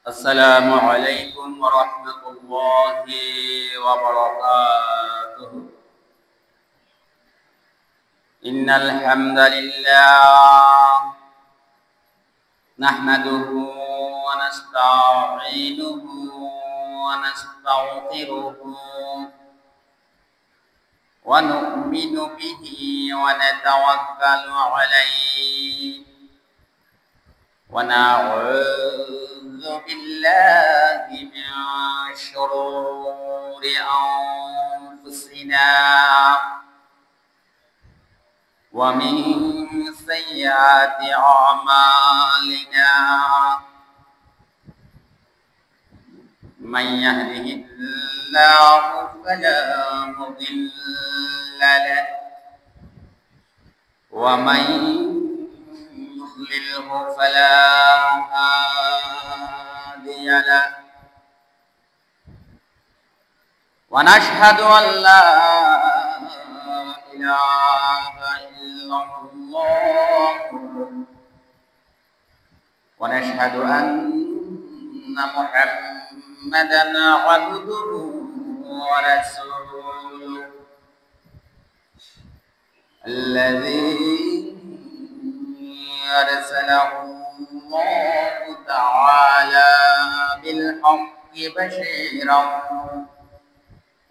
السلام عليكم ورحمة الله وبركاته. إن الحمد لله نحمده ونستعينه ونستغفره ونؤمن به ونتوكل عليه ونعوذ بالله من شرور أنفسنا ومن سيئات أعمالنا. من يهده الله فلا مضل له ومن يضلله فلا هادي له. ونشهد أن لا إله إلا الله ونشهد أن محمدا عبده ورسوله الذي أرسله الله تعالى بالحق بشيرا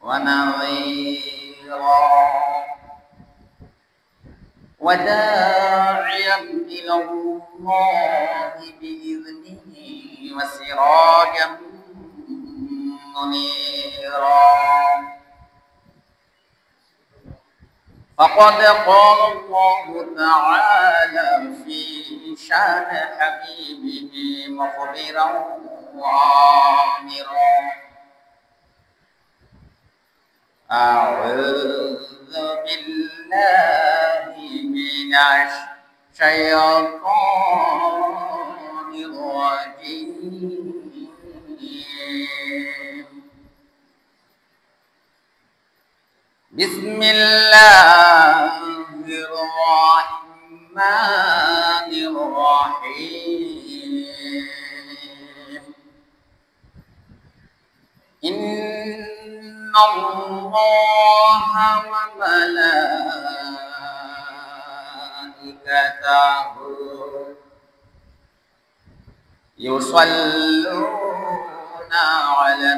ونذيرا وداعيا إلى الله بإذنه وسراجا منيرا. فقد قال الله تعالى في شان حبيبه مخبرا وآمرا: أعوذ بالله من الشيطان الرجيم. بسم الله الرحمن الرحيم. إن الله وملائكته يصلون على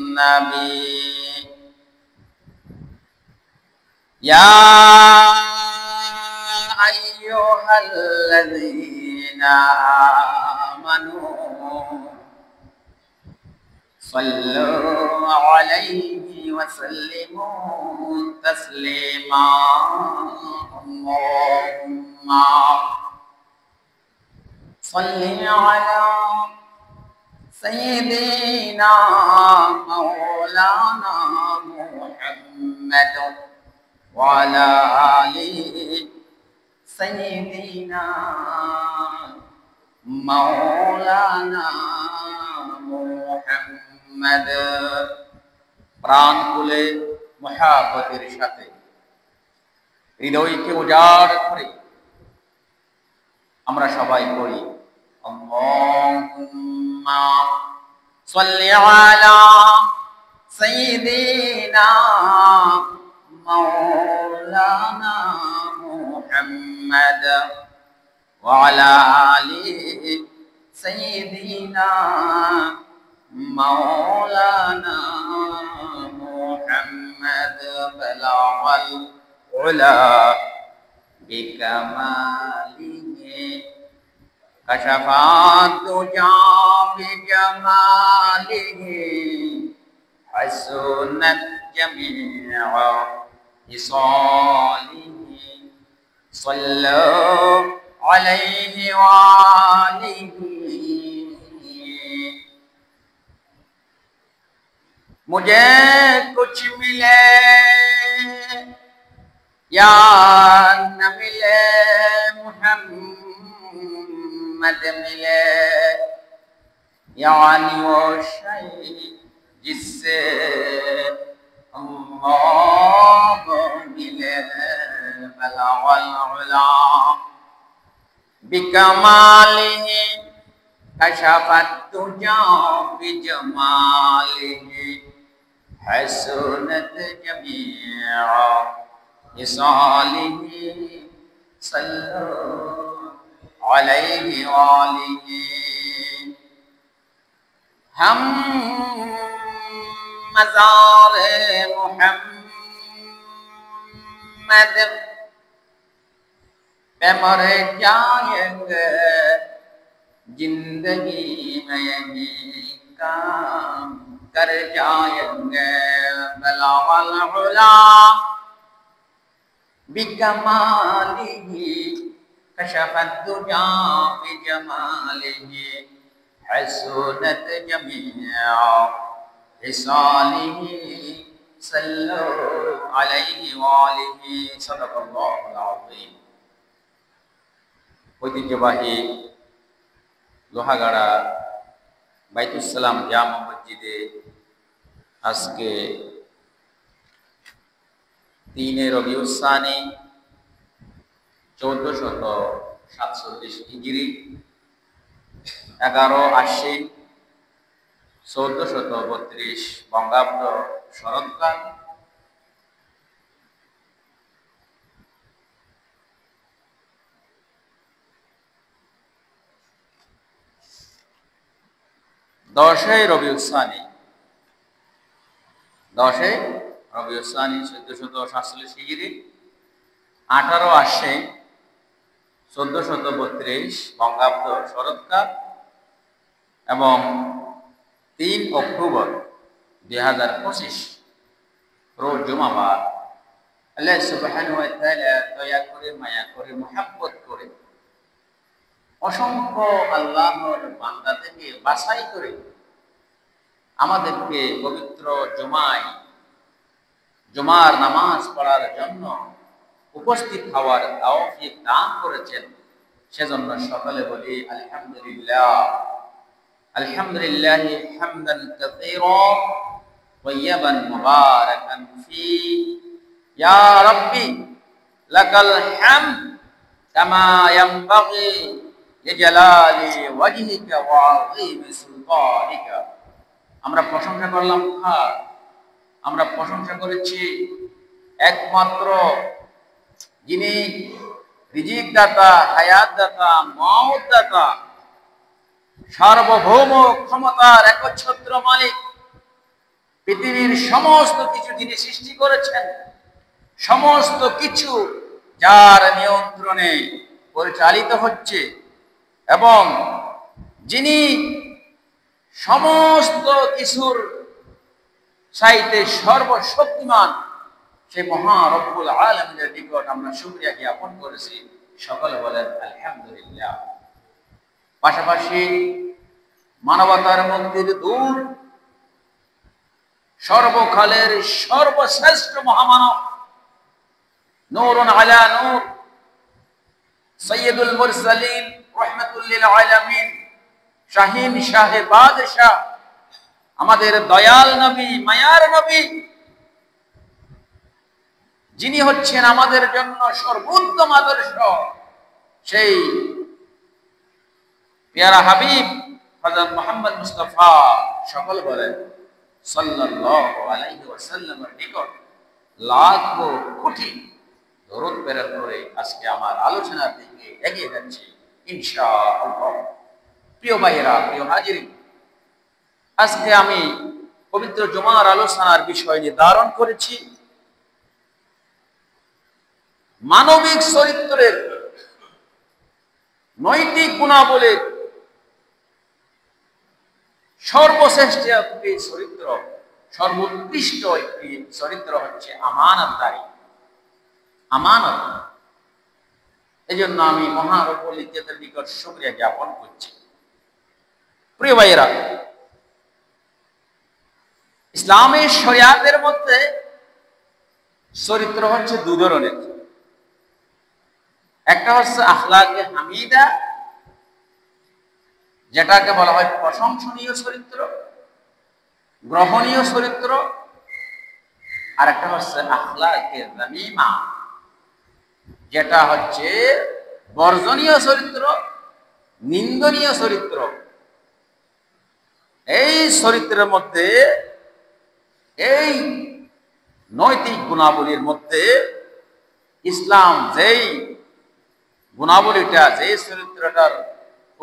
النبي يا أيها الذين آمنوا صلوا عليه وسلموا تسليما. اللهم صل على سيدنا مولانا محمد وعلى آله سيدنا مولانا محمد। প্রাণ খুলে মুহাব্বতের সাথে হৃদয়কে উজাড় করে আমরা সবাই পড়ি আল্লাহুম্মা সাল্লি আলা সাইয়্যিদিনা মাওলানা মুহাম্মদ ওয়া আলা আলি সাইয়্যিদিনা মাওলানা মুহাম্মদ বালাগাল উলা বিকামালিহি কশফাত দুজা বিজামালিহি হাসনাত জামিআ হিসালিহি সাল্লু আলাইহি ওয়া আলিহি। मुझे कुछ मिले या न मिले मुहम्मद मिले, यानी वो शय जिससे अल्लाह मिले बलगल उला बिकमालिही कशफत तुजा बिजमालिही हसनत जमीअ इसालिही सल्लु अलैहि वालिही। हम मज़ार मुहम्मद पे मर जाएंगे, जिंदगी में यही काम कर जाएंगे। बलागल उला बिकमालिही कशफत दुजा बिजमालिही हसनत जमीअ हिसालिही सल्लु अलैहि वालिही। सदकाल्लाहुल आज़ीम। ঐতিহ্যবাহী লোহাগাড়া বাইতুস সালাম জামা মসজিদে আজকে 3 রবিউস সানি 1447 হিজরি 11 আশ্বিন 1432 বঙ্গাব্দ শরৎকাল। দশে রবিউল সানি 1447 হিজরি 18 আশ্বিন 1432 বঙ্গাব্দ শরৎকাল এবং 3 অক্টোবর 2025 রোজ জুমাবার। আল্লাহ সুবহানাহু ওয়া তাআলা দয়া করে মায়া করে মুহাব্বত করে অসংখ্য আল্লাহর বান্দা থেকে বাছাই করে আমাদেরকে পবিত্র জুমার নামাজ পড়ার জন্য উপস্থিত হওয়ার তৌফিক দান করেছেন। সেজন্য সকালে বলি আলহামদুলিল্লাহ। আলহামদুলিল্লাহি হামদান কাসীরা তাইয়্যিবান মুবারাকান ফি। ইয়া রাব্বি লাকাল হামদ কামা ইয়ানবাগি লিজালালি ওয়াজহিকা ওয়া আযীমি সুলতানিকা। আমরা প্রশংসা করলাম আমরা প্রশংসা করেছি একমাত্র যিনি রিজিক দাতা, হায়াত দাতা, মওত দাতা, সার্বভৌম ক্ষমতার একচ্ছত্র মালিক। পৃথিবীর সমস্ত কিছু যিনি সৃষ্টি করেছেন, সমস্ত কিছু যার নিয়ন্ত্রণে পরিচালিত হচ্ছে এবং যিনি সমস্ত কিছুর চাইতে সর্বশক্তিমান, সেই মহা রব্বুল আলামিনের নিকট আমরা শুকরিয়া জ্ঞাপন করেছি। সকলে বলেন আলহামদুলিল্লাহ। পাশাপাশি মানবতার মুক্তির দূত, সর্বকালের সর্বশ্রেষ্ঠ মহামানব, নূরুন আলা নূর, সাইয়্যিদুল মুরসালিন, রাহমাতুল লিল আলামিন, শাহীন শাহে বাদশাহ, আমাদের দয়াল নবী, মায়ার নবী, যিনি হচ্ছেন আমাদের জন্য সর্বোত্তম আদর্শ, সেই পেয়ারা হাবিব হযরত মুহাম্মদ মুস্তাফা, সকল বলেন সাল্লাল্লাহু আলাইহি ওয়াসাল্লামের নিকট লাখো কোটি দরুদ প্রেরণ করে আজকে আমার আলোচনার দিকে এগিয়ে যাচ্ছি ইনশাআল্লাহ। প্রিয় ভাইয়েরা, প্রিয় হাজিরিন, আজকে আমি পবিত্র জুমার আলোচনার বিষয় নির্ধারণ করেছি মানবিক চরিত্রের নৈতিক গুণাবলীর সর্বশ্রেষ্ঠ একটি চরিত্র, সর্বোৎকৃষ্ট একটি চরিত্র হচ্ছে আমানতদারি, আমানত। এই জন্য আমি মহা রব্বুল ইজ্জতের নিকট শুকরিয়া জ্ঞাপন করছি। প্রিয় ভাইয়েরা, ইসলামের শরিয়াতের মধ্যে চরিত্র হচ্ছে দুই ধরনের। একটা হচ্ছে আখলাকে হামিদা, যেটাকে বলা হয় প্রশংসনীয় চরিত্র, গ্রহণীয় চরিত্র। আর একটা হচ্ছে আখলাকে যামিমা, যেটা হচ্ছে বর্জনীয় চরিত্র, নিন্দনীয় চরিত্র, এই চরিত্রের মধ্যে, এই নৈতিক গুণাবলীর মধ্যে ইসলাম যেই গুণাবলীটা, যেই চরিত্রটার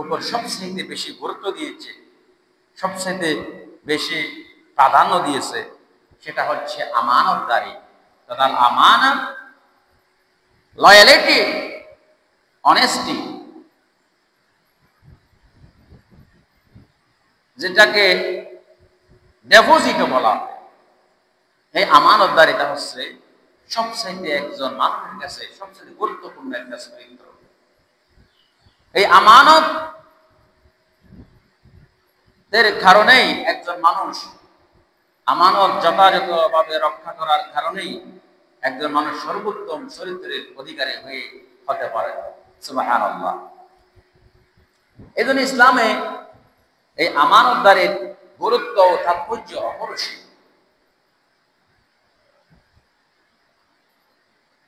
উপর সবচেয়ে বেশি গুরুত্ব দিয়েছে, সবচেয়ে বেশি প্রাধান্য দিয়েছে, সেটা হচ্ছে আমানতদারি তথা আমানত, লয়ালিটি, অনেস্টি, যেটাকে ডেপোজিটও বলা হয়। এই আমানতদারিটা হচ্ছে সবচাইতে একজন মানুষের কাছে সবচেয়ে গুরুত্বপূর্ণ একটা চরিত্র। এই আমানত এর কারণেই একজন মানুষ, আমানত যথাযথভাবে রক্ষা করার কারণেই একজন মানুষ সর্বোত্তম চরিত্রের অধিকারী হয়ে হতে পারে। সুবহানাল্লাহ। এই জন্য ইসলামে এই আমানতদারির গুরুত্ব ও তাৎপর্য অপরিসীম।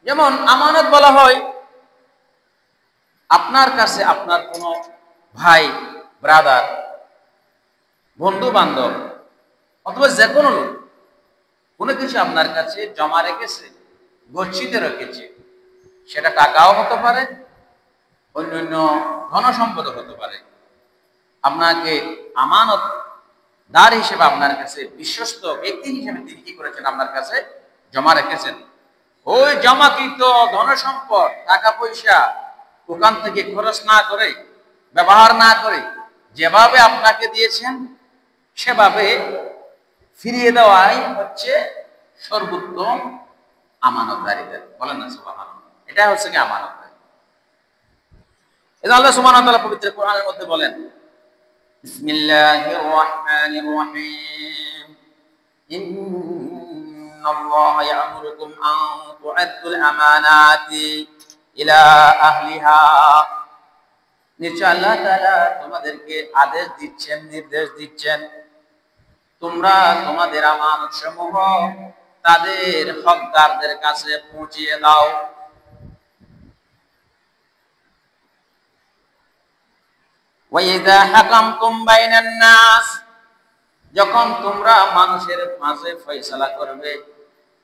যেমন আমানত বলা হয়, আপনার কাছে আপনার কোনো ভাই, ব্রাদার, বন্ধু বান্ধব অথবা যে কোনো লোক কোনো কিছু আপনার কাছে জমা রেখেছে, গচ্ছিতে রেখেছে, সেটা টাকাও হতে পারে, অন্যান্য ধন সম্পদও হতে পারে। আপনাকে আমানতদার হিসেবে আপনার কাছে বিশ্বস্ত ব্যক্তি হিসেবে তিনি কি করেছেন, আপনার কাছে জমা রেখেছেন। ওই জমাকৃত ধন সম্পদ, টাকা পয়সা ওখান থেকে খরচ না করে, ব্যবহার না করে যেভাবে আপনাকে দিয়েছেন সেভাবে ফিরিয়ে দেওয়াই হচ্ছে সর্বোত্তম আমানতদারিতা। বলেন না সুবহানাল্লাহ। এটা হচ্ছে কি আমানতদারি। এটা আল্লাহ সুবহানাহু ওয়া তাআলা পবিত্র কোরআনের মধ্যে বলেন, বিসমিল্লাহির রাহমানির রহিম, ইন্নাল্লাহা ইয়া'মুরুকুম আন তু'আদ্দুল আমানাতি ইলা আহলিহা। নিশ্চয় আল্লাহ তাআলা তোমাদেরকে আদেশ দিচ্ছেন, নির্দেশ দিচ্ছেন, তোমরা তোমাদের আমানত সমূহ তাদের হকদারদের কাছে পৌঁছিয়ে দাও। ওয়াইযা হাকামতুম বাইনান নাস, যখন তোমরা মানুষের মাঝে ফয়সালা করবে,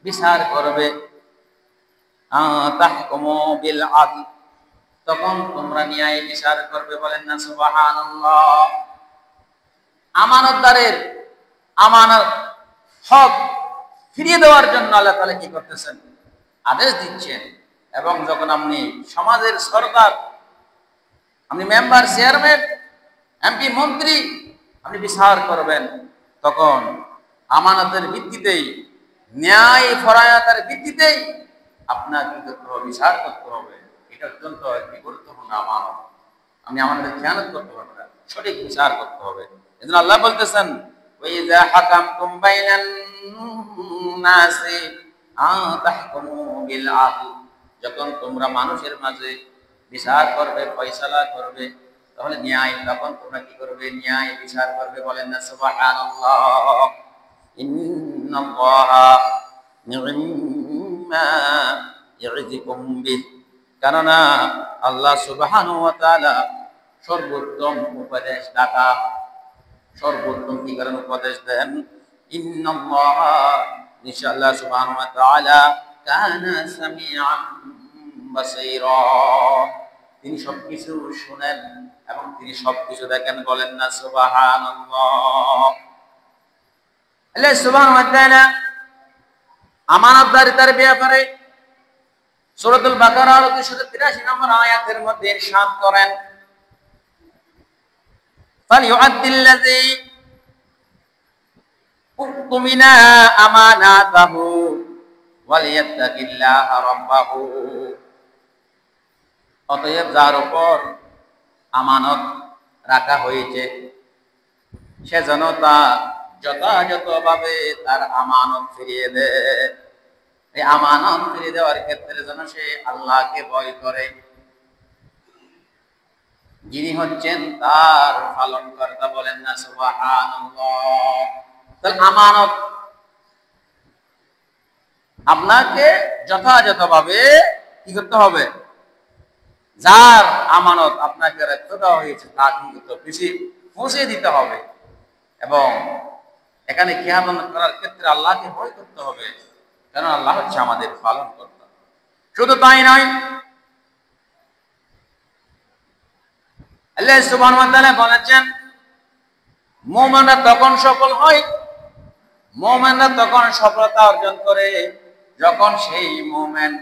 বিচার করবে, তাহকুমু বিল আদল, তখন তোমরা ন্যায় বিচার করবে। বলেন না সুবহানাল্লাহ। আমানতদারের আমানত হক ফিরিয়ে দেওয়ার জন্য আল্লাহ তাআলা কি করতেছেন, আদেশ দিচ্ছেন। এবং যখন আপনি সমাজের সরকার, আপনি মেম্বার, চেয়ারম্যান, এমপি, মন্ত্রী, আপনি বিচার করবেন, তখন আমানতের ভিত্তিতেই, ন্যায় পরায়ণতার ভিত্তিতেই আপনার কি করতে হবে, বিচার করতে হবে। এটা অত্যন্ত একটি গুরুত্বপূর্ণ আমানত। আপনি আমাদের খেয়ানত করতে পারবেন না, সঠিক বিচার করতে হবে। এজন্য আল্লাহ বলতেছেন, ওয়াইযা হাকামতুম বাইনান নাসি আন তাহকুমু বিল আদল, যখন তোমরা মানুষের মাঝে বিচার করবে, ফয়সালা করবে, তাহলে ন্যায়, তখন তোমরা কি করবে, ন্যায় বিচার করবে। বলেন না সুবহানাল্লাহ। ইন্নাল্লাহা নি'ম্মা ইয়া'যিকুম বিহি, কেননা আল্লাহ সুবহানাহু ওয়া তাআলা সর্বোত্তম উপদেশদাতা, সর্বোত্তম কি করেন, উপদেশ দেন। ইন্নাল্লাহা, নিশ্চয় আল্লাহ সুবহানাহু ওয়া তাআলা কানা সামিআন বাসীরা, তিনি সবকিছু শুনেন এবং তিনি সবকিছু দেখেন। বলেন না সুবহানাল্লাহ। আল্লাহ সুবহানাহু ওয়া তাআলা আমানতদারিতার ব্যাপারে সূরাতুল বাকারার 283 নম্বর আয়াতের মধ্যে ইরশাদ করেন, ফালিউআদ্দিল্লাযী উকমিনা আমানাতাহু ওয়ালিয়াত্তাকিল্লাহা রাব্বাহু। অতএব যার উপর আমানত রাখা হয়েছে সে যেন তা যথাযথভাবে তার আমানত ফিরিয়ে দেয়। এই আমানত ফিরিয়ে দেওয়ার ক্ষেত্রে যেন সে আল্লাহকে ভয় করে, যিনি হচ্ছেন তার পালনকর্তা। বলেন না সুবহানাল্লাহ। তাহলে আমানত আপনাকে যথাযথভাবে কি করতে হবে, যার আমানত আপনাকে রাখতে দেওয়া হয়েছে তা কিন্তু পৌঁছে দিতে হবে। এবং এখানে কিয়ামত করার ক্ষেত্রে আল্লাহকে ভয় করতে হবে, কারণ আল্লাহ হচ্ছে আমাদের পালন কর্তা। শুধু তাই নয়, আল্লাহ সুবহানাহু ওয়া তাআলা বলেছেন মুমিনরা তখন সফল হয়, মুমিনরা তখন সফলতা অর্জন করে যখন সেই মুমিন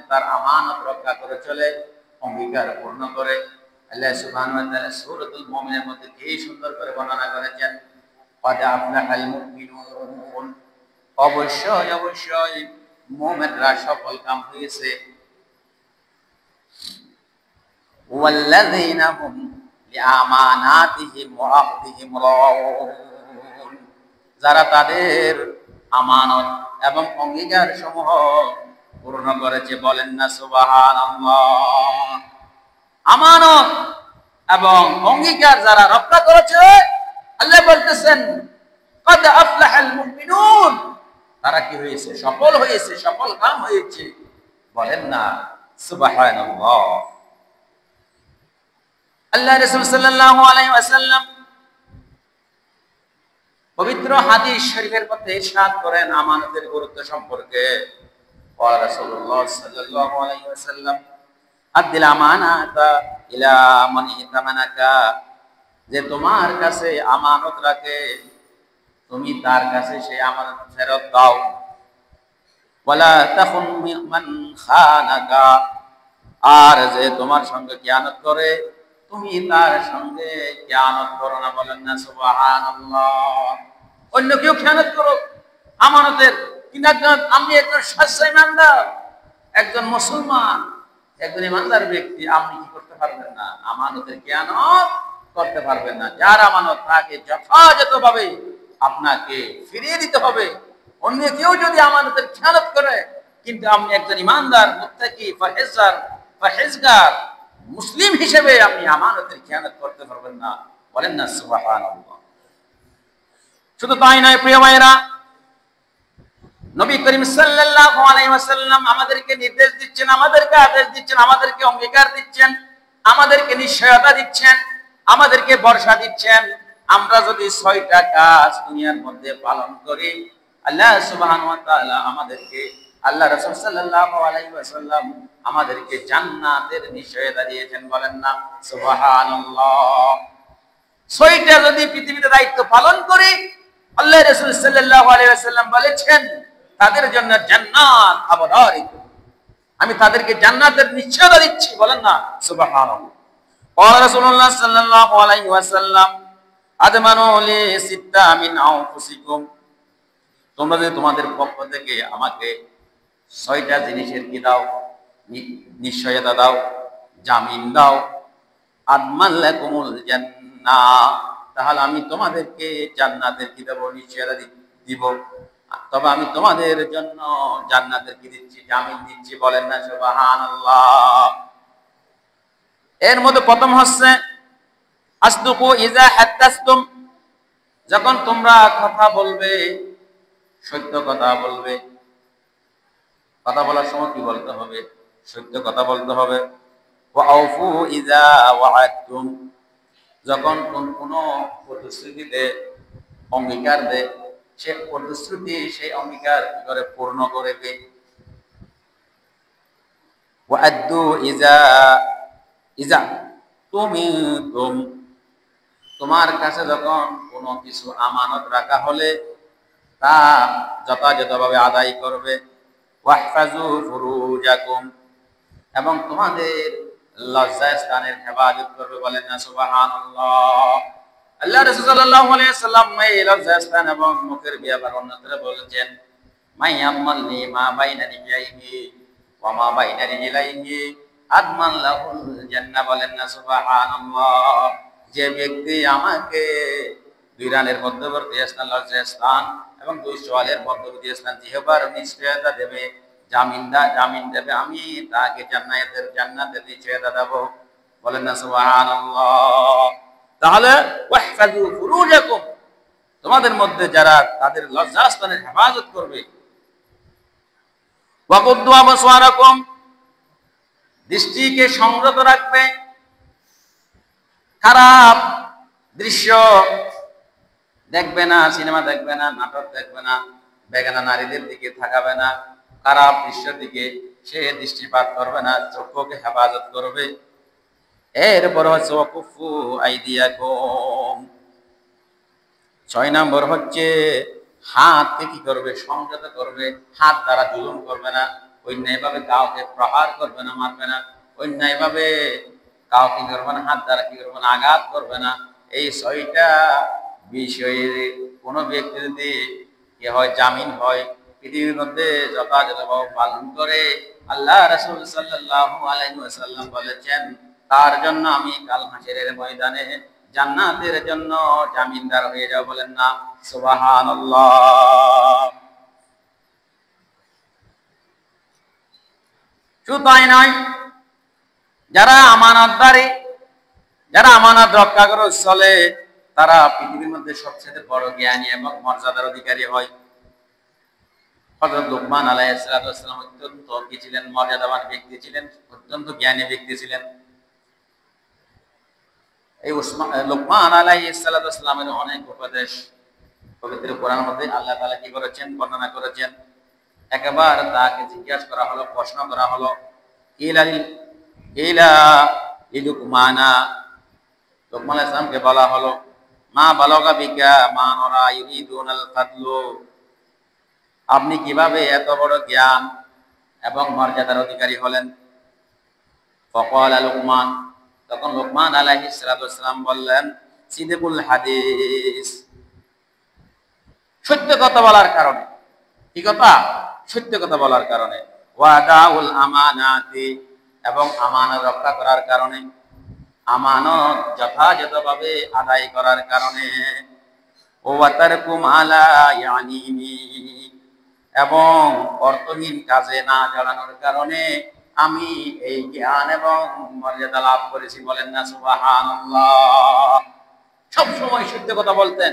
তার আমানত রক্ষা করে চলে, অঙ্গীকার পূর্ণ করে। আল্লাহ সুবহানাহু ওয়া তাআলা সূরাতুল মুমিনের মধ্যে কি সুন্দর করে বর্ণনা করেছেন, ক্বাদ আফলাহাল মুমিনুন, অবশ্যই অবশ্যই মুমিনরা সফল কাম হয়েছে। ওয়াল্লাযীনা হুম লিআমানাতিহিম ওয়া আহদিহিম রাউন, যারা তাদের আমানত এবং অঙ্গীকার সমূহ পূর্ণ করেছে, বলেন না সুবহানাল্লাহ। আমানত এবং অঙ্গীকার যারা রক্ষা করেছে, আল্লাহ বলতেছেন ক্বাদ আফলাহাল মুমিনুন, তারা কি হয়েছে? সফল হয়েছে, সফল কাম হয়েছে, বলেন না সুবহানাল্লাহ। আল্লাহ রাসূল সাল্লাল্লাহু আলাইহি ওয়াসাল্লাম পবিত্র হাদিস শরীফের মধ্যে ইরশাদ করেন আমানতের গুরুত্ব সম্পর্কে। ওয়া রাসূলুল্লাহ সাল্লাল্লাহু আলাইহি ওয়াসাল্লাম আদ্দিল আমানাতা ইলা মান ইতামানাকা, যে তোমার কাছে আমানত রাখে তুমি তার কাছে সেই আমানত ফেরত দাও। ওয়ালা তাখুন মান খানাকা, আর যে তোমার সঙ্গে খেয়ানত করে তুমি তার সঙ্গে খেয়ানত করো না, বলেন না সুবহানাল্লাহ। অন্য কেউ খেয়ানত করো আমানতের, কিন্তু আমি একজন সচ্চা ইমানদার, একজন মুসলমান, একজন ইমানদার ব্যক্তি, আপনি কি করতে পারবেন না? আমানতের খেয়ানত করতে পারবেন না। যার আমানত তাকে যথাযথভাবে আপনাকে ফিরিয়ে দিতে হবে। অন্য কেউ যদি আমানতের খেয়ানত করে, কিন্তু আপনি একজন ইমানদার, মুত্তাকি, পরহেজগার মুসলিম হিসেবে আপনি আমানতের খেয়ানত করতে পারবেন না, বলেন না সুবহানাল্লাহ। শুধু তাই নয় প্রিয় ভাইরা, নবী করিম সাল্লাল্লাহু আলাইহি ওয়াসাল্লাম আমাদেরকে নির্দেশ দিচ্ছেন, আমাদেরকে আদেশ দিচ্ছেন, আমাদেরকে অঙ্গীকার দিচ্ছেন, আমাদেরকে নিশ্চয়তা দিচ্ছেন, আমাদেরকে ভরসা দিচ্ছেন। আমরা যদি 6টা কাজ দুনিয়ার মধ্যে পালন করি, আল্লাহ সুবহানাহু ওয়া তাআলা আমাদেরকে, আল্লাহ রাসূল সাল্লাল্লাহু আলাইহি ওয়াসাল্লাম আমাদেরকে জান্নাতের নিশ্চয়তা দিয়েছেন, বলেন না সুবহানাল্লাহ। 6টা যদি পৃথিবীতে দায়িত্ব পালন করি, আল্লাহ রাসূল সাল্লাল্লাহু আলাইহি ওয়াসাল্লাম বলেছেন তাদের জন্য জান্নাত অবধারিত, আমি তাদেরকে জান্নাতের নিশ্চয়তা দিচ্ছি, বলেন না সুবহানাল্লাহ। قال رسول الله صلى الله عليه وسلم আদমানু লি সিত্তা মিন আনফুসিকুম, তোমরা যে তোমাদের পক্ষ থেকে আমাকে 6টা জিনিসের কি দাও, নিশ্চয়তা দাও, জামিন দাও। আদমান লাকুমুল জান্নাহ, তাহলে আমি তোমাদেরকে জান্নাতের কি দেব, নিশ্চয়তা দিব। তবে আমি তোমাদের জন্য জান্নাতের কি দিচ্ছি, জামিন দিচ্ছি, বলেন না সুবহানাল্লাহ। এর মধ্যে প্রথম হচ্ছে আসদুকু ইযা হাদাসতুম, যখন তোমরা কথা বলবে সত্য কথা বলবে। কথা বলার সময় কি বলতে হবে? সত্য কথা বলতে হবে। ওয়া আউফু ইযা ওয়াআদতুম, যখন কোনো প্রতিশ্রুতিতে অঙ্গীকার দেয়, সে প্রতিশ্রুতি সেই অঙ্গীকার কি করে পূর্ণ করবে। ওয়াআদু ইযা তুমিতুম, তোমার কাছে যখন কোনো কিছু আমানত রাখা হলে তা যথাযথভাবে আদায় করবে। ওয়াহফাজু ফুরুজাকুম, এবং তোমাদের লজ্জা স্থানের হেফাজত করবে, বলেন না সুবহানাল্লাহ। আল্লাহ রাসূল সাল্লাল্লাহু আলাইহি ওয়াসাল্লাম এই লজ্জা স্থান এবং মুখের ব্যাপার অন্যত্র বলেছেন, মাইয়ামাল্লি মা বাইনা রিজলাইহি ওয়া মা বাইনা রিজলাইহি আদমান লাহুল জান্নাহ, বলেন না সুবহানাল্লাহ। যে ব্যক্তি আমাকে 2 রানের মধ্যবর্তী স্থান, লজ্জা স্থান এবং 2 চোয়ালের মধ্যবর্তী স্থান জিহ্বার নিশ্চয়তা দেবে, জামিন দেবে, আমি তাকে জান্নাতের নিশ্চয়তা দেব, বলেন না সুবহানাল্লাহ। তাহলে ওয়াহফাজু ফুরুজাকুম, তোমাদের মধ্যে যারা তাদের লজ্জাস্থানের হেফাজত করবে। ওয়াকুদ্দু আবসারাকুম, দৃষ্টিকে সংযত রাখবে, খারাপ দৃশ্য দেখবে না, সিনেমা দেখবে না, নাটক দেখবে না, বেগানা নারীদের দিকে তাকাবে না, খারাপ দৃশ্যের দিকে সে দৃষ্টিপাত করবে না, চক্ষুকে হেফাজত করবে। এরপর হচ্ছে ওয়াকুফু আইদিয়াকুম, 6 নম্বর হচ্ছে হাতকে কি করবে, সংযত করবে, হাত দ্বারা জুলুম করবে না, অন্যায়ভাবে কাউকে প্রহার করবে না, মারবে না, অন্যায়ভাবে কাউকে কি করবে না, হাত দ্বারা কি করবে না, আঘাত করবে না। এই 6টা বিষয়ে কোনো ব্যক্তি যদি কি হয়, জামিন হয়, পৃথিবীর মধ্যে যথাযথভাবে পালন করে, আল্লাহ রাসূল সাল্লাল্লাহু আলাইহি ওয়াসাল্লাম বলেছেন, তার জন্য আমি কাল হাসরের ময়দানে জান্নাতের জন্য জামিনদার হয়ে যাও। বলেন না সুবহানাল্লাহ। শুধু তাই নয়, যারা আমানতদারী, যারা আমানত রক্ষা করে চলে, তারা পৃথিবীর মধ্যে সবচেয়ে বড় জ্ঞানী এবং মর্যাদার অধিকারী হয়। হযরত লুকমান আলাইহিস সালাম অত্যন্ত কি ছিলেন, মর্যাদাবান ব্যক্তি ছিলেন, অত্যন্ত জ্ঞানী ব্যক্তি ছিলেন। এই লুকমান আলাইহিস সালামের অনেক উপদেশ পবিত্র কোরআনের মধ্যে আল্লাহ তাআলা কি করেছেন, বর্ণনা করেছেন। একবার তাকে জিজ্ঞাসা করা হলো, প্রশ্ন করা হলো, ইলা লিলুকমানা, লুকমান আলাইহিস সালামকে বলা হলো, মা বালাগা বিকা মা নারা ইউরিদুনাল ফাদলু, আপনি কিভাবে এত বড় জ্ঞান এবং মর্যাদার অধিকারী হলেন? ফাকালা লুকমান, তখন লুকমান আলাইহিস সালাম বললেন, সিদকুল হাদিস, সত্য কথা বলার কারণে। কি কথা? সত্য কথা বলার কারণে। ওয়াদাউল আমানাতি, এবং আমানত রক্ষা করার কারণে, আমানত যথাযথভাবে আদায় করার কারণে। ওয়া তারকু মা লা ইয়ানিনি, এবং অর্থহীন কাজে না জড়ানোর কারণে আমি এই জ্ঞান এবং মর্যাদা লাভ করেছি। বলেন না সুবহানাল্লাহ। সব সময় সত্য কথা বলতেন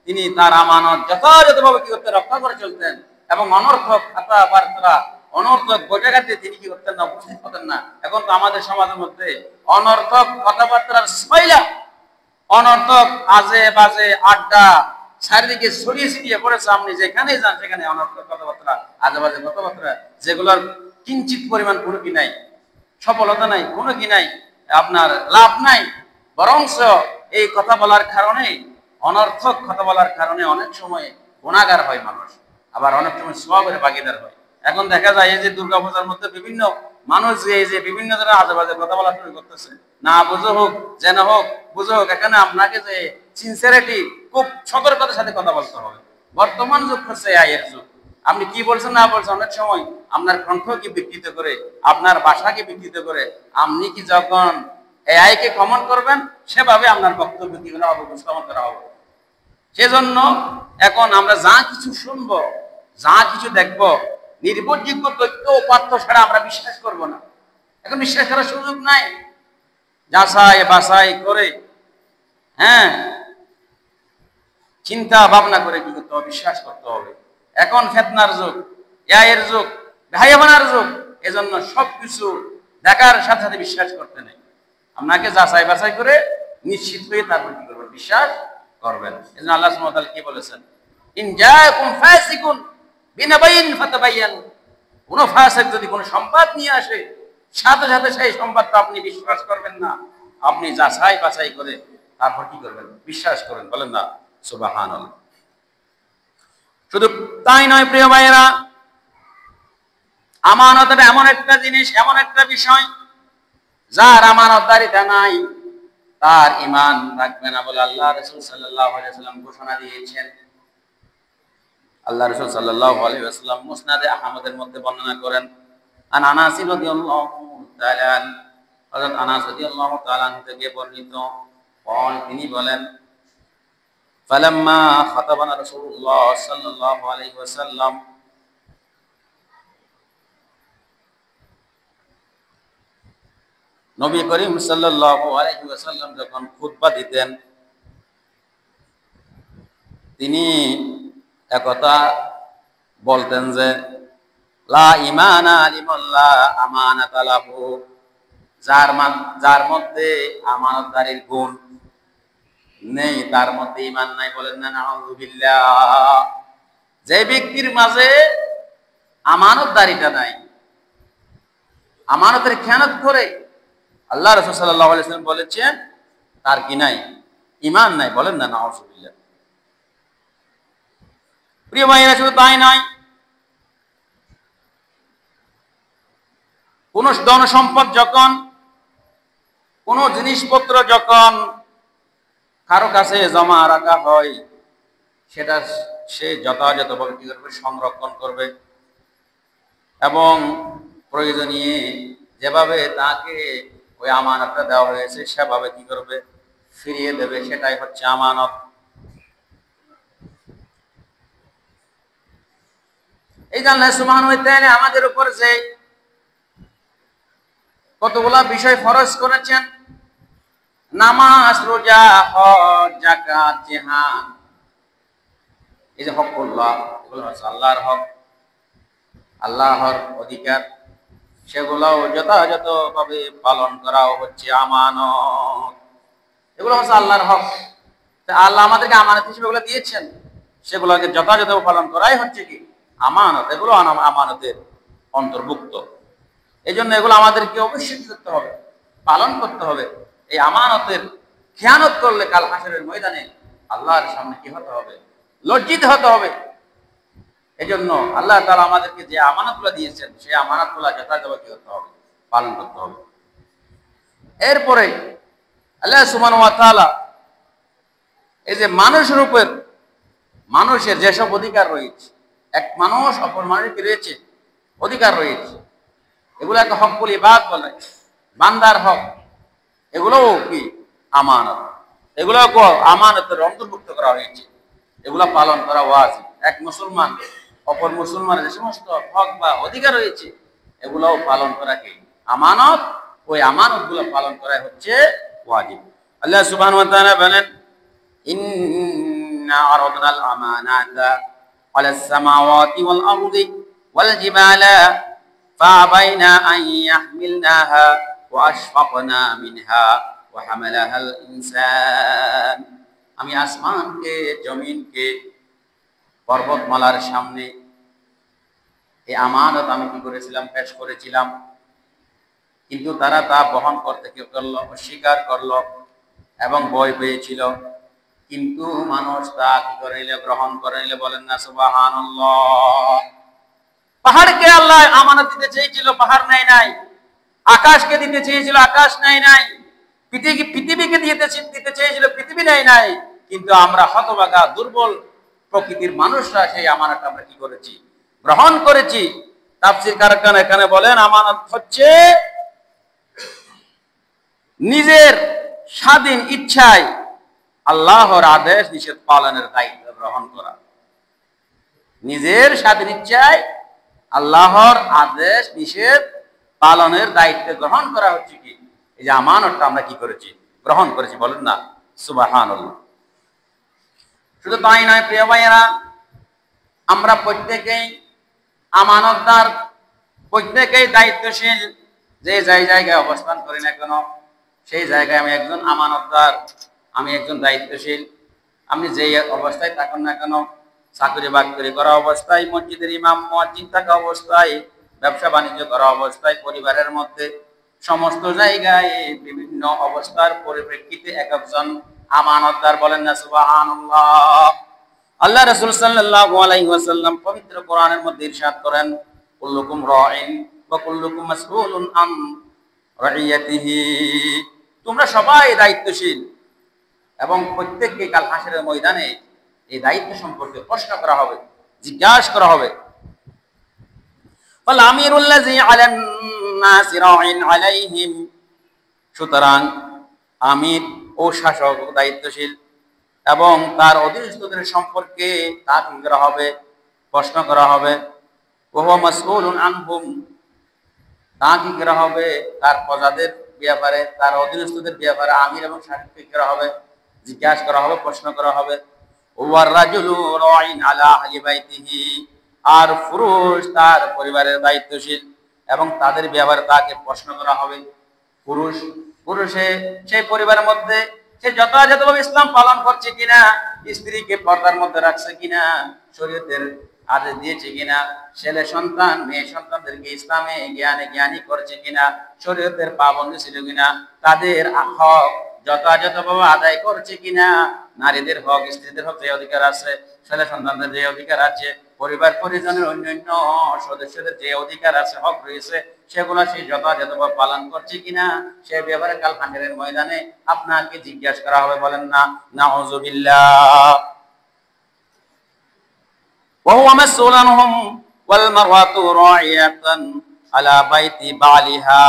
তিনি, তার আমানত যথাযথভাবে কি করতেন, রক্ষা করে চলতেন, এবং অনর্থক কথাবার্তা, অনর্থক বৈঠকাতে তিনি কি করতেন না, উপস্থিত হতেন না। এখন তো আমাদের সমাজের মধ্যে অনর্থক কথাবার্তার স্মাইলা, অনর্থক আজে বাজে আড্ডা চারিদিকে ছড়িয়ে ছিটিয়ে পড়েছে। আপনি যেখানে যান সেখানে অনর্থক কথাবার্তা, আজে বাজে কথাবার্তা, যেগুলোর কিঞ্চিত পরিমাণ কোনো কি নাই, সফলতা নাই, কোনো কি নাই, আপনার লাভ নাই। বরংস এই কথা বলার কারণে, অনর্থক কথা বলার কারণে অনেক সময় গুনাহগার হয় মানুষ, আবার অনেক সময় সওয়াবের ভাগীদার হয়। এখন দেখা যায় এই যে দুর্গাপূজার মধ্যে বিভিন্ন মানুষ এই যে বিভিন্ন ধরনের আজে বাজে কথা বলা শুরু করতেছে, না বুঝো হোক, যেন হোক, বুঝো হোক, এখানে আপনাকে যে সিনসিয়ারিটি, খুব সতর্কতার সাথে কথা বলতে হবে। বর্তমান যুগ হচ্ছে এআইয়ের যুগ। আপনি কি বলছেন না বলছেন, অনেক সময় আপনার কণ্ঠকে বিকৃত করে, আপনার ভাষাকে বিকৃত করে, আপনি কি যখন এআই কে কমন করবেন, সেভাবে আপনার বক্তব্য কি হবে, উপস্থাপন করা হবে। সেজন্য এখন আমরা যা কিছু শুনবো, যা কিছু দেখবো, নির্ভরযোগ্য তথ্য উপাত্ত ছাড়া আমরা বিশ্বাস করব না। এখন বিশ্বাস করার সুযোগ নাই। যাচাই বাছাই করে, হ্যাঁ, চিন্তা ভাবনা করে কি করতে হবে, বিশ্বাস করতে হবে। এখন ফিতনার যুগ, এআইয়ের যুগ, ভাইয়াবানার যুগ। এজন্য সবকিছু দেখার সাথে সাথে বিশ্বাস করতে নেই। আপনাকে যাচাই বাছাই করে নিশ্চিত হয়ে তারপর কি করবেন, বিশ্বাস করবেন। এজন্য আল্লাহ সুবহানাহু ওয়া তাআলা কি বলেছেন, ইন জাআকুম ফাসিকুন বিনাবাইন ফাতাবায়ানু, কোন ফাসিক যদি কোন সংবাদ নিয়ে আসে, সাথে সাথে সেই সংবাদটা আপনি বিশ্বাস করবেন না, আপনি যাচাই বাছাই করে তারপর কি করবেন, বিশ্বাস করবেন। বলেন না সুবহানাল্লাহ। শুধু তাই নয় প্রিয় ভাইয়েরা, আমানত এমন একটা জিনিস, এমন একটা বিষয়, যার আমানতদারিতা নাই তার ঈমান থাকবে না বলে আল্লাহ রাসূল সাল্লাল্লাহু আলাইহি ওয়াসাল্লাম ঘোষণা দিয়েছেন। আল্লাহ রাসূল সাল্লাল্লাহু আলাইহি ওয়াসাল্লাম মুসনাদে আহমদের মধ্যে বর্ণনা করেন, আন আনাস রাদিয়াল্লাহু তাআলা, হযরত আনাস রাদিয়াল্লাহু তাআলা থেকে বর্ণিত, তিনি বলেন, ফালাম্মা খাতাবানা রাসূলুল্লাহ সাল্লাল্লাহু আলাইহি ওয়াসাল্লাম, নবী করিম সাল্লাল্লাহু আলাইহি ওয়াসাল্লাম যখন খুতবা দিতেন, তিনি একথা বলতেন যে, লা ঈমানা লিমান লা আমানাতা লাহু, যার মধ্যে আমানতদারির গুণ, নেই, তার মধ্যে ঈমান নাই, বলেন না নাউযুবিল্লাহ। যে ব্যক্তির মাঝে আমানতদারিটা নাই, আমানতের খেয়ানত করে, আল্লাহ রাসূল সাল্লাল্লাহু আলাইহি ওয়াসাল্লাম বলেছেন তার কি নাই? ঈমান নাই, বলেন না নাউযুবিল্লাহ। প্রিয় ভাইরা, শুধু তাই নয়, কোন ধন সম্পদ যখন, কোন জিনিসপত্র যখন কারো কাছে জমা রাখা হয়, সেটা সে যথাযথভাবে কি করবে? সংরক্ষণ করবে, এবং প্রয়োজনীয় যেভাবে তাকে ওই আমানতটা দেওয়া হয়েছে সেভাবে কি করবে? ফিরিয়ে দেবে। সেটাই হচ্ছে আমানত। এই জন্য আল্লাহ সুবহানাহু ওয়া তাআলা আমাদের উপর যে কতগুলা বিষয় ফরজ করেছেন, নামাজ, রোজা, হজ, যাকাত, জিহাদ, এই যে হকুল্লাহ, এগুলো হচ্ছে আল্লাহর হক, আল্লাহর অধিকার, সেগুলোও যথাযথভাবে পালন করাও হচ্ছে আমানত। এগুলো হচ্ছে আল্লাহর হক। আল্লাহ আমাদেরকে আমানত হিসেবে এগুলো দিয়েছেন, সেগুলোকে যথাযথভাবে পালন করাই হচ্ছে কি? আমানত। এগুলো আমানতের অন্তর্ভুক্ত। এই জন্য এগুলো আমাদেরকে অবশ্যই কি করতে হবে? পালন করতে হবে। এই আমানতের খেয়ানত করলে কাল হাসরের ময়দানে আল্লাহর সামনে কি হতে হবে? লজ্জিত হতে হবে। এই জন্য আল্লাহ তাআলা আমাদেরকে যে আমানতগুলো দিয়েছেন, সেই আমানতগুলো যথাযথভাবে কি করতে হবে? পালন করতে হবে। এরপরে আল্লাহ সুবহানাহু ওয়া তাআলা এই যে মানুষের উপর, মানুষের যেসব অধিকার রয়েছে, এক মানুষ অপর মানুষের কি রয়েছে? অধিকার রয়েছে। এগুলোকে হকুল ইবাদ বলে, বান্দার হক। এগুলোও কি? আমানত। এগুলোকে আমানতের অন্তর্ভুক্ত করা হয়েছে। এগুলো পালন করা ওয়াজিব। এক মুসলমান অপর মুসলমানের যে সমস্ত হক বা অধিকার রয়েছে, এগুলোও পালন করা কি? আমানত। ওই আমানতগুলো পালন করা হচ্ছে ওয়াজিব। আল্লাহ সুবহানাহু ওয়া তাআলা বলেন, ইন্না আরাদনাল আমানাতা আলাস সামাওয়াতি ওয়াল আরদি ওয়াল জিবালা فأبين أن يحملناها وأشفقنا منها وحملها الإنسان। আমি আসমানকে, জমিনকে, পর্বতমালার সামনে এই আমানত আমি কি করেছিলাম? পেশ করেছিলাম। কিন্তু তারা তা বহন করতে কি করলো? অস্বীকার করলো এবং ভয় পেয়েছিল। কিন্তু মানুষ তা কি করে নিল? গ্রহণ করে নিল। বলেন না সুবহানাল্লাহ। পাহাড়কে আল্লাহ আমানত দিতে চেয়েছিল, পাহাড় নেয় নাই। আকাশকে দিতে চেয়েছিল, আকাশ নেয় নাই। পৃথিবীকে দিতে চেয়েছিল, পৃথিবী নেয় নাই। কিন্তু আমরা হতভাগা, দুর্বল প্রকৃতির মানুষরা সেই আমানতটা আমরা কি করেছি? গ্রহণ করেছি। তাফসীর কারখানা এখানে বলেন, আমানত হচ্ছে নিজের স্বাধীন ইচ্ছায় আল্লাহর আদেশ নিষেধ পালনের দায়িত্ব গ্রহণ করা। নিজের স্বাধীন ইচ্ছায় আল্লাহর আদেশ নিষেধ পালনের দায়িত্ব গ্রহণ করা হচ্ছে কি? এই যে আমানতটা আমরা কি করেছি? গ্রহণ করেছি। বলেন না সুবহানাল্লাহ। শুধু তাই নয় প্রিয় ভাইয়েরা, আমরা প্রত্যেকেই আমানতদার, প্রত্যেকেই দায়িত্বশীল। যে জায়গায় অবস্থান করি না কেন, সেই জায়গায় আমি একজন আমানতদার, আমি একজন দায়িত্বশীল। আপনি যেই অবস্থায় থাকুন না কেন, চাকরি বাকরি করা অবস্থায়, মসজিদের ইমাম মুয়াজ্জিন থাকা অবস্থায়, ব্যবসা বাণিজ্য করা অবস্থায়, পরিবারের মধ্যে, সমস্ত জায়গায় বিভিন্ন অবস্থার পরিপ্রেক্ষিতে এক একজন আমানতদার। বলেন না সুবহানাল্লাহ। আল্লাহ রাসূল সাল্লাল্লাহু আলাইহি ওয়াসাল্লাম পবিত্র কোরআনের মধ্যে ইরশাদ করেন, কুল্লুকুম রাঈন ওয়া কুল্লুকুম মাসউলুন আন রাইয়াতিহি। তোমরা সবাই দায়িত্বশীল এবং প্রত্যেককে কাল হাসরের ময়দানে এই দায়িত্ব সম্পর্কে প্রশ্ন করা হবে, জিজ্ঞাসা করা হবে। ফাল আমিরুল্লাযী আলান নাসি রাঈন আলাইহিম। সুতরাং আমির ও শাসক দায়িত্বশীল এবং তার অধীনস্থদের সম্পর্কে তাকে করা হবে, প্রশ্ন করা হবে। ওয়া হুয়া মাসউলুন আনহুম। তাকে করা হবে তার প্রজাদের ব্যাপারে, তার অধীনস্থদের ব্যাপারে আমির এবং শাসককে করা হবে, জিজ্ঞাসা করা হবে, প্রশ্ন করা হবে। ওয়ার রাজুলু রাঈন আলা আহলি বাইতিহি। আর পুরুষ তার পরিবারের দায়িত্বশীল এবং তাদের ব্যাপারে তাকে প্রশ্ন করা হবে। পুরুষে সেই পরিবারের মধ্যে সে যথাযথভাবে ইসলাম পালন করছে কিনা, স্ত্রীকে পর্দার মধ্যে রাখছে কিনা, শরীয়তের আদেশ দিয়েছে কিনা, ছেলে সন্তান মেয়ে সন্তানদেরকে ইসলামে জ্ঞানী করছে কিনা, শরীয়তের পাবন্ধি ছিল কিনা, তাদের হক যথাযথভাবে আদায় করছে কিনা, নারীদের হক স্ত্রীদের হক যে অধিকার আছে, ছেলে সন্তানদের যে অধিকার আছে, পরিবার পরিজনের অন্যান্য সদস্যদের যে অধিকার আছে হক রয়েছে, সেগুলো সে যথাযথভাবে পালন করছে কিনা, সে ব্যাপারে কাল হাসরের ময়দানে আপনাকে জিজ্ঞাসা করা হবে। বলেন না নাউযুবিল্লাহ। وهو مسؤول عنهم والمرأة راعية على بيت بعلها।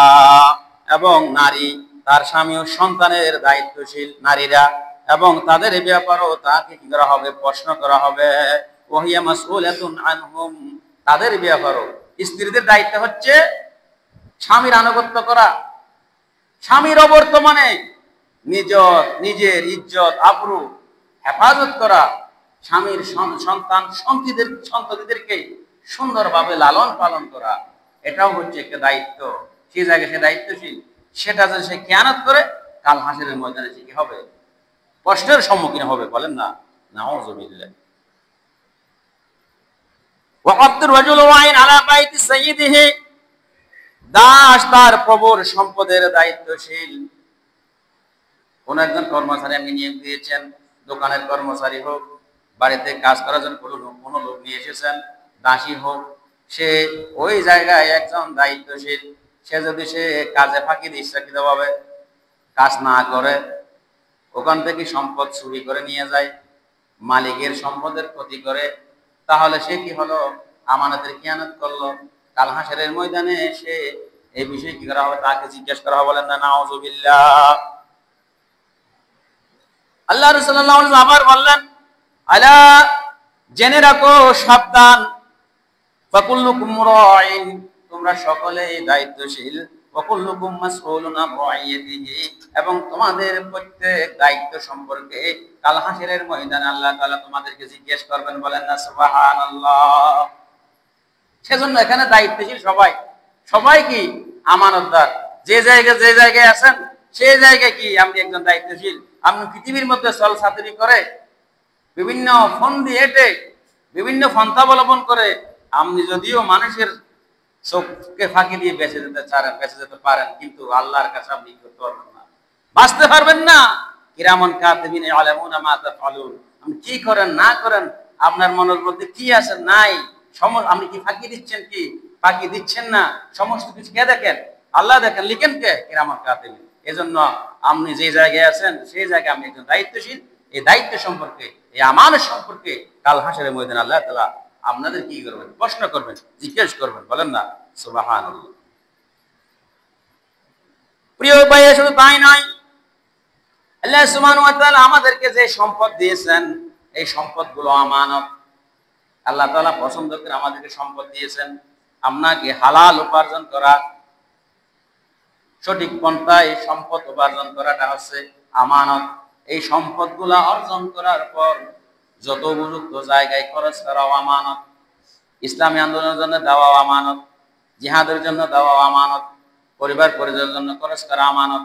এবং নারী তার স্বামী ও সন্তানের দায়িত্বশীল নারীরা, এবং তাদের ব্যাপারেও তাকে কি করা হবে, প্রশ্ন করা হবে। ওহিয়া মাসউলাতুন আনহুম, তাদের ব্যাপারেও স্ত্রীদের দায়িত্ব হচ্ছে স্বামীর আনুগত্য করা, স্বামীর অবর্তমানে নিজের ইজ্জত আবরু হেফাজত করা, স্বামীর সন্তান সন্ততিদেরকে সুন্দরভাবে লালন পালন করা, এটাও হচ্ছে একটা দায়িত্ব। সেই জায়গায় সে দায়িত্বশীল, সেটা যদি সে খেয়ানত করে কাল হাসরের ময়দানে সে কি হবে, কষ্টের সম্মুখীন হবে। বলেন না নাউযুবিল্লাহ। ওয়াকাতুর রাজুলু আইন আলা বাইতি সাইয়্যিদিহি, দাস তার প্রভুর সম্পদের দায়িত্বশীল। কোন একজন কর্মচারী আপনি নিয়োগ দিয়েছেন, দোকানের কর্মচারী হোক, বাড়িতে কাজ করার জন্য কোনো লোক নিয়ে এসেছেন, দাসী হোক, সে ওই জায়গায় একজন দায়িত্বশীল। সে যদি সে কাজে ফাঁকি দিয়ে ইচ্ছাকৃতভাবে কাজ না করে, ওখান থেকে সম্পদ চুরি করে নিয়ে যায়, মালিকের সম্পদের ক্ষতি করে, তাহলে সে কি হলো, আমানতের খেয়ানত করলো। কাল হাসরের ময়দানে সে এই বিষয়ে কি করা হবে, তাকে জিজ্ঞেস করা হবে। বলেন না নাউযুবিল্লাহ। আল্লাহ রাসূল সাল্লাল্লাহু আলাইহি ওয়াসাল্লাম আবার বললেন, আলা জেনে রাখো, সাবধান, ফাকুল্লুকুম রাঈন, তোমরা সকলেই দায়িত্বশীল, ওয়াকুল্লুকুম মাসউলুন আন রাইয়াতিহি, এবং তোমাদের প্রত্যেক দায়িত্ব সম্পর্কে কাল হাসরের ময়দানে আল্লাহ তাআলা তোমাদেরকে জিজ্ঞেস করবেন। বলেন না সুবহানাল্লাহ। সেজন্য এখানে দায়িত্বশীল সবাই কি আমানতদার। যে জায়গায় আছেন সেই জায়গায় কি আপনি একজন দায়িত্বশীল। আপনি পৃথিবীর মধ্যে চলছাতুরি করে, বিভিন্ন ফোন দিয়ে হেঁটে, বিভিন্ন পন্থা অবলম্বন করে আপনি যদিও মানুষের চোখকে ফাঁকি দিয়ে বেঁচে যেতে পারেন, কিন্তু আল্লাহর কাছে আপনি করতে পারবেন না, বাঁচতে পারবেন না। কিরামান কাতিবিন ইয়ালামুনা মা তাফআলুন, আপনি কি করেন না করেন, আপনার মনের মধ্যে কি আছে নাই, আপনি কি ফাঁকি দিচ্ছেন কি ফাঁকি দিচ্ছেন না, সমস্ত কিছু কে দেখেন? আল্লাহ দেখেন, লিখেন কে? কিরামান কাতিবিন। এজন্য আপনি যে জায়গায় আছেন সেই জায়গায় আপনি একজন দায়িত্বশীল। এই দায়িত্ব সম্পর্কে, এই আমানত সম্পর্কে কাল হাসরের ময়দানে আল্লাহ তাআলা আপনাদের কি করবেন, প্রশ্ন করবেন, জিজ্ঞেস করবেন। বলেন না সুবহানাল্লাহ। প্রিয় ভাই, শুধু তাই নয়, আল্লাহ সুবহানাহু ওয়া তাআলা আমাদেরকে যে সম্পদ দিয়েছেন, এই সম্পদগুলো আমানত। আল্লাহ তাআলা পছন্দ করে আমাদেরকে সম্পদ দিয়েছেন। আপনাকে হালাল উপার্জন করা, সঠিক পন্থায় সম্পদ উপার্জন করাটা হচ্ছে আমানত। এই সম্পদগুলা অর্জন করার পর যত উপযুক্ত জায়গায় খরচ করাও আমানত। ইসলামী আন্দোলনের জন্য দেওয়াও আমানত, জিহাদের জন্য দেওয়াও আমানত, পরিবার পরিজনের জন্য খরচ করা আমানত,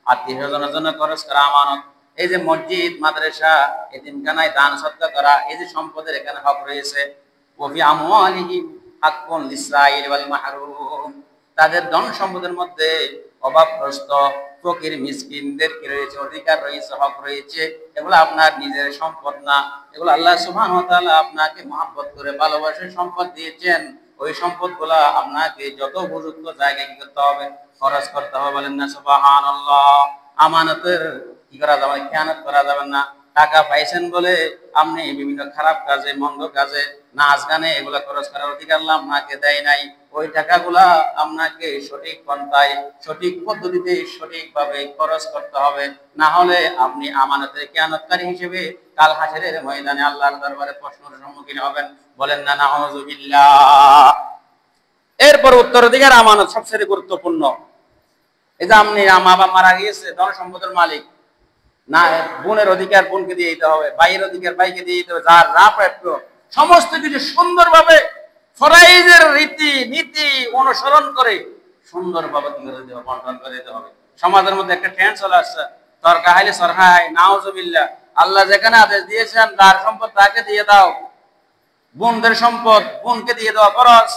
আত্মীয় স্বজনের জন্য খরচ করা আমানত। এই যে মসজিদ, মাদ্রাসা, এতিমখানায় দান সদকা করা, এই যে সম্পদের এখানে হক রয়েছে। ওফি আমওয়ালিহিম হাক্কুন লিসাইল ওয়াল মাহরুম, তাদের ধন সম্পদের মধ্যে অভাবগ্রস্ত ফকির মিসকিনদের কি রয়েছে, অধিকার রয়েছে, হক রয়েছে। এগুলো আপনার নিজের সম্পদ না, এগুলো আল্লাহ সুবহানাহু ওয়া তাআলা আপনাকে মহব্বত করে ভালোবাসে সম্পদ দিয়েছেন। ওই সম্পদগুলা আপনাকে যত উপযুক্ত জায়গায় কি করতে হবে, খরচ করতে হবে। বলেন না সুবহানাল্লাহ। আমানতের কি করা যাবে, খেয়ানত করা যাবে না। টাকা পাইছেন বলে আপনি বিভিন্ন খারাপ কাজে, মন্দ কাজে, নাচ গানে এগুলা খরচ করার অধিকার আল্লাহ আপনাকে দেয় নাই। ওই টাকাগুলা আপনাকে সঠিক পন্থায়, সঠিক পদ্ধতিতে, সঠিকভাবে খরচ করতে হবে। না হলে আপনি আমানতের খেয়ানতকারী হিসেবে কাল হাসরের ময়দানে আল্লাহর দরবারে প্রশ্নের সম্মুখীন হবেন। বলেন না নাউযুবিল্লাহ। এরপর উত্তরাধিকার আমানত সবচেয়ে গুরুত্বপূর্ণ। এই যে আপনি মা বাবা মারা গিয়েছে, ধন সম্পদের মালিক না, বোনের অধিকার বোনকে দিয়ে দিতে হবে, ভাইয়ের অধিকার ভাইকে দিয়ে দিতে হবে। যার যা প্রাপ্য সমস্ত কিছু সুন্দরভাবে ফরাইজের রীতি নীতি অনুসরণ করে সুন্দরভাবে কি করে দিতে হবে, বন্টন করে দিতে হবে। সমাজের মধ্যে একটা ট্রেন্ড চলে আসছে, তরকা হাইলে সরহাই নাউজুবিল্লাহ। আল্লাহ যেখানে আদেশ দিয়েছেন তার সম্পদ তাকে দিয়ে দাও, বোনদের সম্পদ বোনকে দিয়ে দেওয়া ফরজ,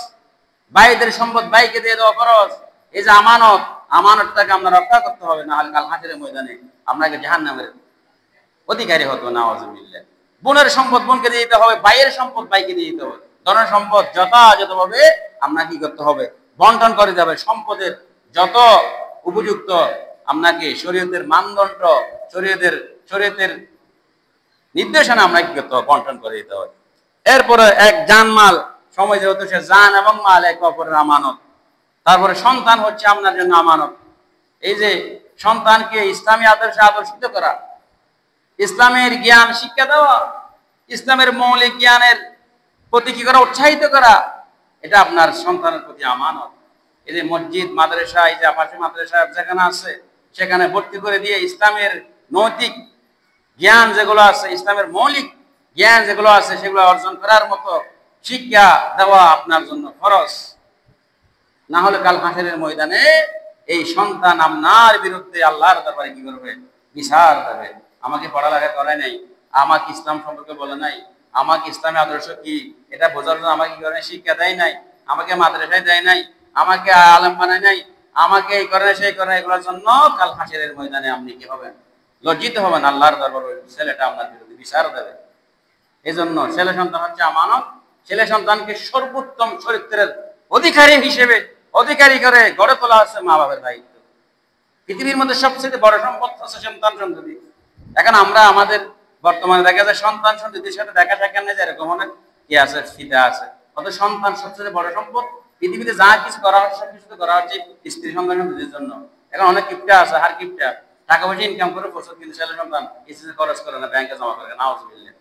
ভাইদের সম্পদ ভাইকে দিয়ে দেওয়া ফরজ। এই যে আমানত, আমানতটাকে আমরা রক্ষা করতে হবে, না হলে কাল হাসরের ময়দানে আপনাকে জাহান্নামের অধিকারী হতো নাউজুবিল্লাহ। বোনের সম্পদ বোনকে দিয়ে দিতে হবে, ভাইয়ের সম্পদ ভাইকে দিয়ে দিতে হবে। ধনের সম্পদ যথাযথভাবে আমরা কি করতে হবে, বন্টন করে যাবে। সম্পদের যত উপযুক্ত আপনাকে শরীয়তের মানদণ্ড, শরীয়তের নির্দেশনা আমরা কি করতে হবে, বন্টন করে দিতে হবে। এরপরে এক জানমাল, সময় যেহেতু সে জান এবং মাল এক অপরের আমানত। তারপরে সন্তান হচ্ছে আপনার জন্য আমানত। এই যে সন্তানকে ইসলামী আদর্শে আদর্শিত করা, ইসলামের জ্ঞান শিক্ষা দেওয়া, ইসলামের মৌলিক জ্ঞানের প্রতি কি করা, উৎসাহিত করা, এটা আপনার সন্তানের প্রতি আমানত। এই যে মসজিদ মাদ্রাসা, এই যে আপাশে মাদ্রাসা যেখানে আছে সেখানে ভর্তি করে দিয়ে ইসলামের নৈতিক জ্ঞান যেগুলো আছে, ইসলামের মৌলিক জ্ঞান যেগুলো আছে সেগুলো অর্জন করার মতো শিক্ষা দেওয়া আপনার জন্য ফরজ। না হলে কাল হাসরের ময়দানে এই সন্তান আপনার বিরুদ্ধে আল্লাহর দরবারে কি করবে, বিচার দেবে। আমাকে পড়ালেখা করায় নাই, আমাকে ইসলাম সম্পর্কে বলে নাই, আমাকে ইসলামী আদর্শ কি এটা বোঝার জন্য আমাকে কি করে শিক্ষা দেয় নাই, আমাকে মাদ্রাসায় দেয় নাই, আমাকে আলেম বানায় নাই, আমাকে এই করে সেই করে, এগুলোর জন্য কাল হাসরের ময়দানে আপনি কি হবেন, লজ্জিত হবেন। আল্লাহর দরবারে ছেলেটা আপনার বিরুদ্ধে বিচার দেবে। এই জন্য ছেলে সন্তান হচ্ছে আমানত। ছেলে সন্তানকে সর্বোত্তম চরিত্রের অধিকারী হিসেবে অধিকারী করে গড়ে তোলা হচ্ছে মা বাবার দায়িত্ব। পৃথিবীর মধ্যে সবচেয়ে বড় সম্পদ হচ্ছে সন্তান সন্ততি। এখন আমরা আমাদের বর্তমানে দেখা যায় সন্তান সন্ততির সাথে দেখা সাক্ষাৎ নেই, এরকম অনেক কি আছে, ফিদা আছে। অর্থাৎ সন্তান সবচেয়ে বড় সম্পদ। পৃথিবীতে যা কিছু করা হচ্ছে সব কিছু করা হচ্ছে স্ত্রী সন্তান সন্ততির জন্য। এখন অনেক কিপটা আছে, হার কিপটা, টাকা পয়সা ইনকাম করে প্রচুর, কিন্তু ছেলে সন্তান স্ত্রী খরচ করে না, ব্যাংকে জমা করে। নাউজুবিল্লাহ।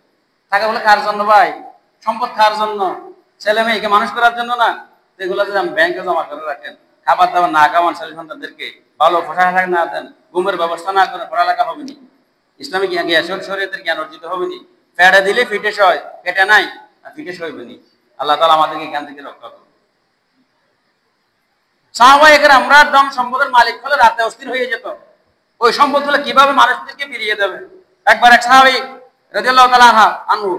টাকা বলে কার জন্য ভাই? সম্পদ কার জন্য? ছেলে মেয়েকে মানুষ করার জন্য না। এগুলো যদি আমি ব্যাংকে জমা করে রাখেন, খাবার দাবার না খাওয়ান, ছেলে সন্তানদেরকে ভালো পোশাক না দেন, ঘুমের ব্যবস্থা না করে, পড়ালেখা হবে নি, ইসলামিক জ্ঞান শরীয়তের জ্ঞান অর্জিত হবে নি। ফেটে দিলে ফিটেস হয়, ফেটে নাই ফিটেস হইবে নি। আল্লাহ তাআলা আমাদেরকে জ্ঞান থেকে রক্ষা করুন। সাহাবায়ে কেরাম আমরা ধন সম্পদের মালিক হলে রাতে অস্থির হয়ে যেত, ওই সম্পদগুলো কিভাবে মানুষদেরকে ফিরিয়ে দেবে। একবার এক সাহাবী রাদিয়াল্লাহু তাআলা আনহু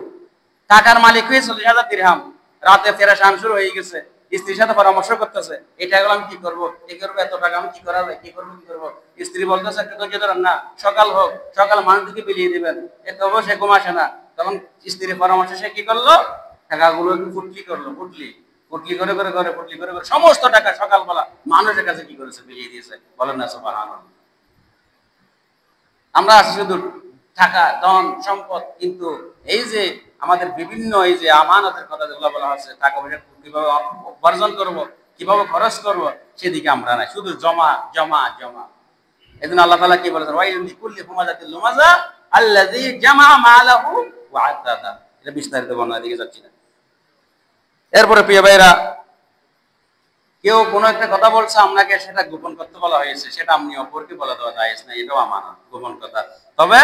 টাকার মালিক হয়ে 40,000 দিরহাম, রাতে পেরেশান শুরু হয়ে গেছে, স্ত্রীর সাথে পরামর্শ করতেছে, এটা গেল আমি কি করবো, কি করবো, এত টাকা আমি কি করাবো, কি করবো, কি করবো। স্ত্রী বলতেছে একটু ধৈর্য ধরেন না, সকাল হোক, সকাল মানুষদেরকে বিলিয়ে দিবেন। এত সে ঘুম আসে না। তখন স্ত্রীর পরামর্শ সে কি করলো, টাকাগুলো ফুটলি করলো, ফুটলি করে করে করে ফুটলি করে করে সমস্ত টাকা সকালবেলা মানুষের কাছে কি করেছে, বিলিয়ে দিয়েছে। বলেন না সুবহানাল্লাহ। আমরা আছি শুধু টাকা, ধন, সম্পদ, কিন্তু এই যে আমাদের বিভিন্ন এই যে আমানতের কথা যেগুলো বলা হচ্ছে, টাকা পয়সা কিভাবে উপার্জন করব, কিভাবে খরচ করব, সেদিকে আমরা নাই, শুধু জমা জমা জমা। এই জন্য আল্লাহ তাআলা কি বলেছেন, ওয়াইলুল লিকুল্লি হুমাযাতিল লুমাযা আল্লাযী জামা মালাহু ওয়া আদ্দাদা। এটা বিস্তারিত বর্ণনা দিকে যাচ্ছি না। এরপরে প্রিয় ভাইরা, কেউ কোনো একটা কথা বলছে আপনাকে, সেটা গোপন করতে বলা হয়েছে, সেটা আপনি অপরকে বলে দেওয়া যায় না, এটাও আমানত, গোপন কথা। তবে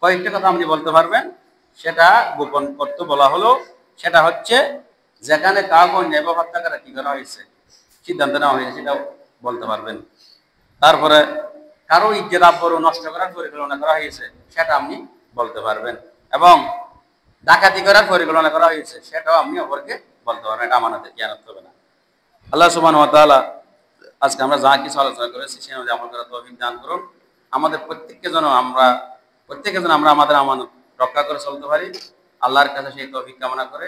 কয়েকটা কথা আপনি বলতে পারবেন, সেটা গোপন করতে বলা হলো। সেটা হচ্ছে যেখানে কাউকে নেব হত্যা করা কি করা হয়েছে, সিদ্ধান্ত নেওয়া হয়েছে, সেটাও বলতে পারবেন। তারপরে কারো ইজ্জত আবরু নষ্ট করার পরিকল্পনা করা হয়েছে, সেটা আপনি বলতে পারবেন। এবং ডাকাতি করার পরিকল্পনা করা হয়েছে, সেটাও আপনি অপরকে বলতে পারবেন। এটা আমাদের জ্ঞান হবে না। আল্লাহ সুবহানাহু ওয়া তাআলা আজকে আমরা যা কিছু আলোচনা করেছি সে অনুযায়ী আমল করার তৌফিক দান করুন। আমাদের প্রত্যেককে যেন আমরা আমাদের আমানত রক্ষা করে চলতে পারি। আল্লাহর কাছে সেই তৌফিক কামনা করে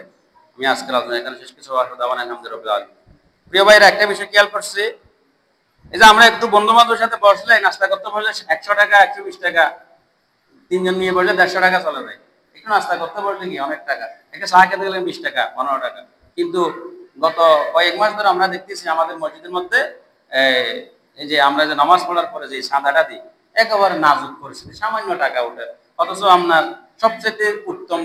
আমি আজকের আলোচনা এখানে শেষ কিছু আলহামদুলিল্লাহ। প্রিয় ভাইরা, একটা বিষয় খেয়াল করছি, এই যে আমরা একটু বন্ধু বান্ধবের সাথে বসলে, নাস্তা করতে বসলে 100 টাকা, 120 টাকা, তিনজন নিয়ে বসলে 150 টাকা চলে যায়। একটু নাস্তা করতে বসলে কি অনেক টাকা, একটা চা খেতে গেলে 20 টাকা, 15 টাকা। কিন্তু গত কয়েক মাস ধরে আমরা দেখতেছি আমাদের মসজিদের মধ্যে এই যে আমরা যে নামাজ পড়ার পরে যে চাঁদাটা দিই, একেবারে নাজুক পরিস্থিতি, সামান্য টাকা ওঠে। অথচ আপনার সবচেয়ে উত্তম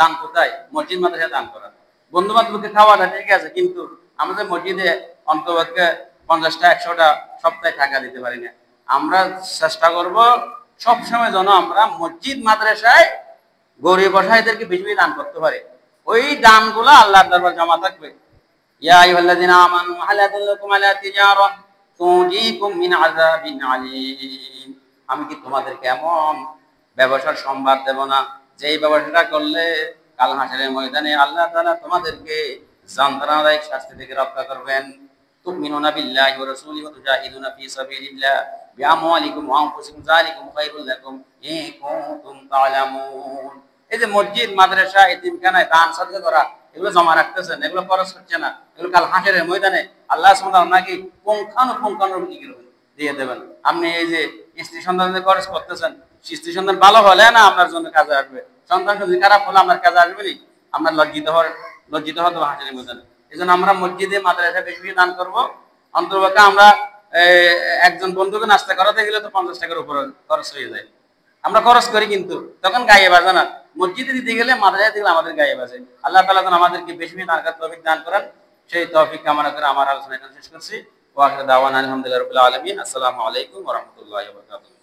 দান কোথায়? মসজিদ মাদ্রাসায় দান করা। বন্ধু বান্ধবকে খাওয়াটা ঠিক আছে, কিন্তু আমাদের মসজিদে অন্তপক্ষে 50টা 100টা সপ্তাহে টাকা দিতে পারি না। আমরা চেষ্টা করব সবসময় যেন আমরা মসজিদ মাদ্রাসায় গরিব অসহায়দেরকে বেশি বেশি দান করতে পারি। ওই দানগুলো আল্লাহর দরবারে জমা থাকবে। ইয়া আইয়ুহাল্লাযীনা আমানু হাল আদাল্লুকুম আলা তিজারা তুনজিকুম মিন আযাবিন আলীম। আমি কি তোমাদেরকে এমন ব্যবসার সংবাদ দেব না যে এই ব্যবসাটা করলে কাল হাসরের ময়দানে আল্লাহ তাআলা তোমাদেরকে যন্ত্রণাদায়ক শাস্তি থেকে রক্ষা করবেন। তুমিনুনা বিল্লাহি ওয়া রাসূলিহি ওয়া তুজাহিদুনা ফি সাবিলিল্লাহ বিআমওয়ালিকুম ওয়া আনফুসিকুম যালিকুম খায়রুল লাকুম ইন কুনতুম তা'লামুন। এই যে মসজিদ, মাদ্রাসা, এতিমখানায় দান সাদকা করা, এগুলো জমা রাখতেছেন, এগুলো খরচ হচ্ছে না, এগুলো কাল হাসরের ময়দানে আল্লাহ সুবহানাহু ওয়া তাআলা নাকি পুঙ্খানুপুঙ্খানুরূপে দিয়ে দেবেন। আপনি এই যে স্ত্রী সন্তানদের খরচ করতেছেন, স্ত্রী সন্তান ভালো হলে না আপনার জন্য কাজে আসবে, সন্তান যদি খারাপ হলে আপনার কাজে আসবে নি, আপনার লজ্জিত হতে হবে হাসরের ময়দানে। এই জন্য আমরা মসজিদে, মাদ্রাসা বেশি বেশি দান করবো। অন্তর্পক্ষে আমরা একজন বন্ধুকে নাস্তা করাতে গেলে তো 50 টাকার উপরে খরচ হয়ে যায়। আমরা খরচ করি কিন্তু তখন গায়ে বাজে না। মসজিদে দিতে গেলে, মাদ্রাসায় দিলে আমাদের গায়ে বাজে। আল্লাহ তাআলা যেন আমাদেরকে বেশি বেশি দান করার তৌফিক দান করেন, সেই তৌফিক কামনা করে আমার আলোচনা এখানে শেষ করছি। ওয়া আখিরু দাওয়ানা আলহামদুলিল্লাহি রাব্বিল আলামিন। আসসালামু আলাইকুম ওয়া রাহমাতুল্লাহি ওয়া বারাকাতুহু।